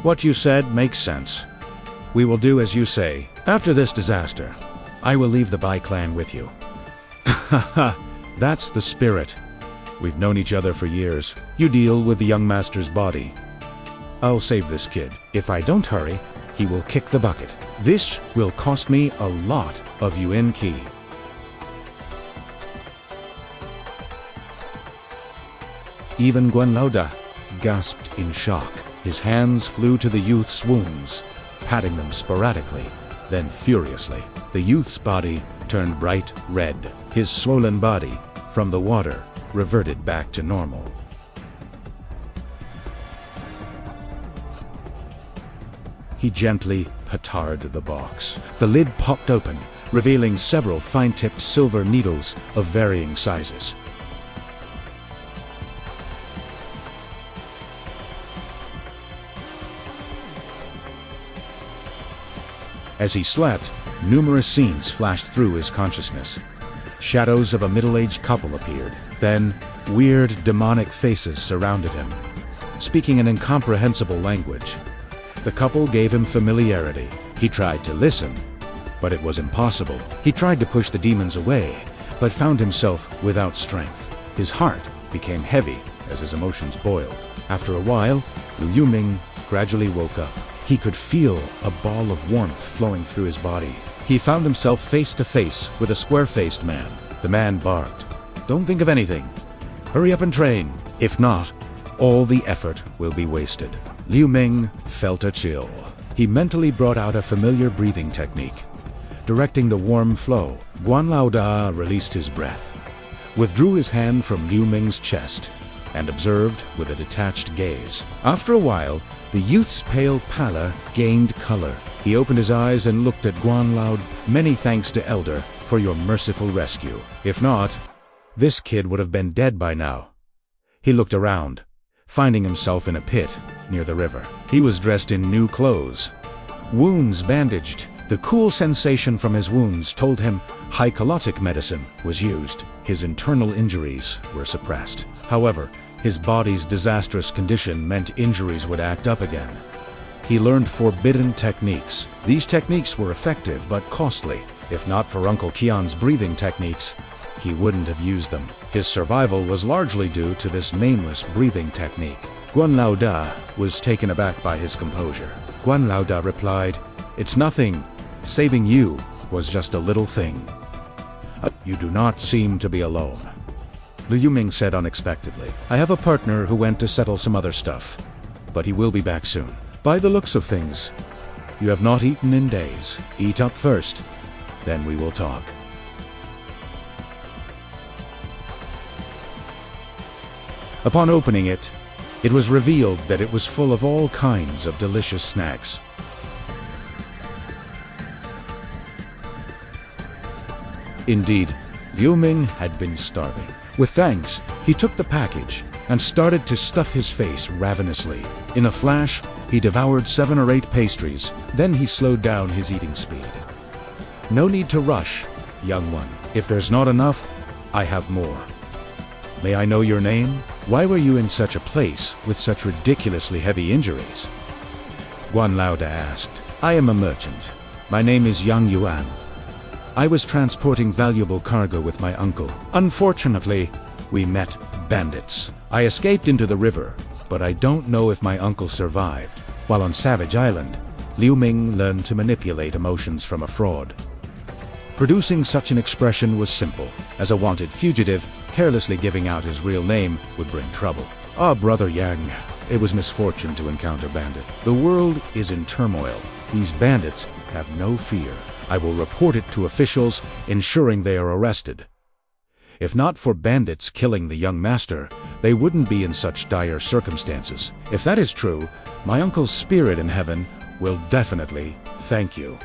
What you said makes sense. We will do as you say. After this disaster, I will leave the Bai clan with you. Haha, that's the spirit. We've known each other for years. You deal with the young master's body. I'll save this kid. If I don't hurry, he will kick the bucket. This will cost me a lot of Yuan Qi. Even Guan Laoda gasped in shock. His hands flew to the youth's wounds, patting them sporadically, then furiously. The youth's body turned bright red. His swollen body, from the water, reverted back to normal. He gently petarded the box. The lid popped open, revealing several fine-tipped silver needles of varying sizes. As he slept, numerous scenes flashed through his consciousness. Shadows of a middle-aged couple appeared. Then, weird, demonic faces surrounded him, speaking an incomprehensible language. The couple gave him familiarity. He tried to listen, but it was impossible. He tried to push the demons away, but found himself without strength. His heart became heavy as his emotions boiled. After a while, Liu Yuming gradually woke up. He could feel a ball of warmth flowing through his body. He found himself face to face with a square-faced man. The man barked, "Don't think of anything. Hurry up and train. If not, all the effort will be wasted." Liu Ming felt a chill. He mentally brought out a familiar breathing technique. Directing the warm flow, Guan Laoda released his breath, withdrew his hand from Liu Ming's chest, and observed with a detached gaze. After a while, the youth's pale pallor gained color. He opened his eyes and looked at Guan Laoda. "Many thanks to Elder for your merciful rescue. If not, this kid would have been dead by now." He looked around, finding himself in a pit near the river. He was dressed in new clothes, wounds bandaged. The cool sensation from his wounds told him hycolotic medicine was used. His internal injuries were suppressed. However, his body's disastrous condition meant injuries would act up again. He learned forbidden techniques. These techniques were effective but costly. If not for Uncle Qian's breathing techniques, he wouldn't have used them. His survival was largely due to this nameless breathing technique. Guan Laoda was taken aback by his composure. Guan Laoda replied, "It's nothing. Saving you was just a little thing." "You do not seem to be alone," Liu Yuming said unexpectedly. "I have a partner who went to settle some other stuff, but he will be back soon. By the looks of things, you have not eaten in days. Eat up first, then we will talk." Upon opening it, it was revealed that it was full of all kinds of delicious snacks. Indeed, Liu Ming had been starving. With thanks, he took the package and started to stuff his face ravenously. In a flash, he devoured 7 or 8 pastries. Then he slowed down his eating speed. "No need to rush, young one. If there's not enough, I have more. May I know your name? Why were you in such a place with such ridiculously heavy injuries?" Guan Laoda asked. "I am a merchant. My name is Yang Yuan. I was transporting valuable cargo with my uncle. Unfortunately, we met bandits. I escaped into the river, but I don't know if my uncle survived. While on Savage Island, Liu Ming learned to manipulate emotions from a fraud. Producing such an expression was simple. As a wanted fugitive, carelessly giving out his real name would bring trouble. Ah, Brother Yang, it was misfortune to encounter bandit. The world is in turmoil. These bandits have no fear. I will report it to officials, ensuring they are arrested. If not for bandits killing the young master, they wouldn't be in such dire circumstances. If that is true, my uncle's spirit in heaven will definitely thank you."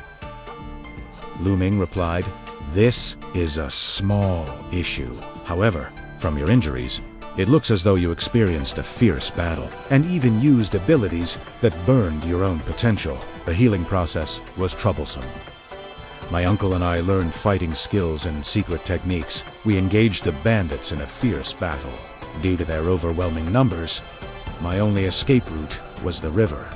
Liu Ming replied, "This is a small issue. However, from your injuries, it looks as though you experienced a fierce battle, and even used abilities that burned your own potential. The healing process was troublesome. My uncle and I learned fighting skills and secret techniques. We engaged the bandits in a fierce battle. Due to their overwhelming numbers, my only escape route was the river.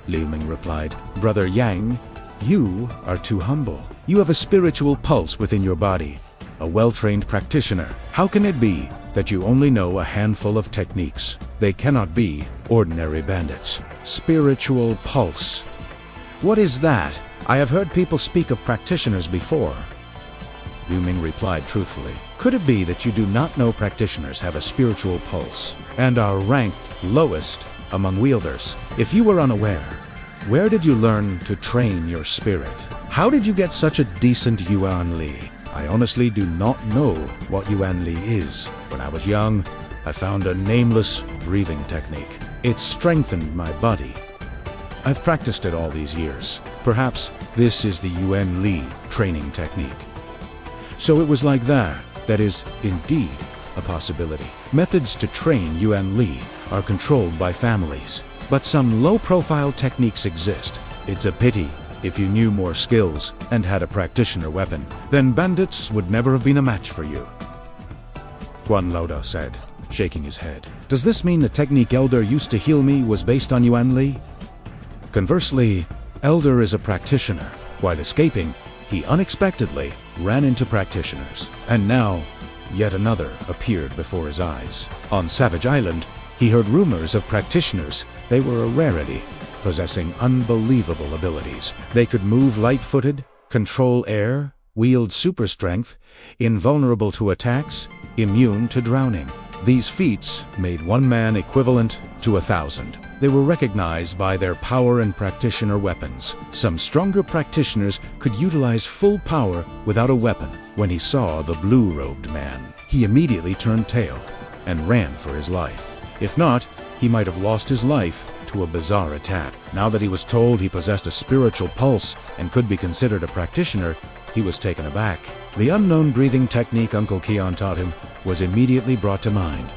Liu Ming replied. Brother Yang, you are too humble. You have a spiritual pulse within your body, a well-trained practitioner. How can it be that you only know a handful of techniques? They cannot be ordinary bandits. Spiritual pulse. What is that? I have heard people speak of practitioners before. Liu Ming replied truthfully. Could it be that you do not know practitioners have a spiritual pulse and are ranked lowest among wielders? If you were unaware, where did you learn to train your spirit? How did you get such a decent Yuan Li? I honestly do not know what Yuan Li is. When I was young, I found a nameless breathing technique. It strengthened my body. I've practiced it all these years. Perhaps this is the Yuan Li training technique. So it was like that. That is indeed a possibility. Methods to train Yuan Li are controlled by families, but some low-profile techniques exist. It's a pity. If you knew more skills and had a practitioner weapon, then bandits would never have been a match for you. Guan Laodao said, shaking his head. Does this mean the technique Elder used to heal me was based on Yuan Li? Conversely, Elder is a practitioner. While escaping, he unexpectedly ran into practitioners. And now, yet another appeared before his eyes. On Savage Island, he heard rumors of practitioners. They were a rarity, possessing unbelievable abilities. They could move light-footed, control air, wield super strength, invulnerable to attacks, immune to drowning. These feats made one man equivalent to 1,000. They were recognized by their power and practitioner weapons. Some stronger practitioners could utilize full power without a weapon. When he saw the blue-robed man, he immediately turned tail and ran for his life. If not, he might have lost his life to a bizarre attack. Now that he was told he possessed a spiritual pulse and could be considered a practitioner, he was taken aback. The unknown breathing technique Uncle Keon taught him was immediately brought to mind.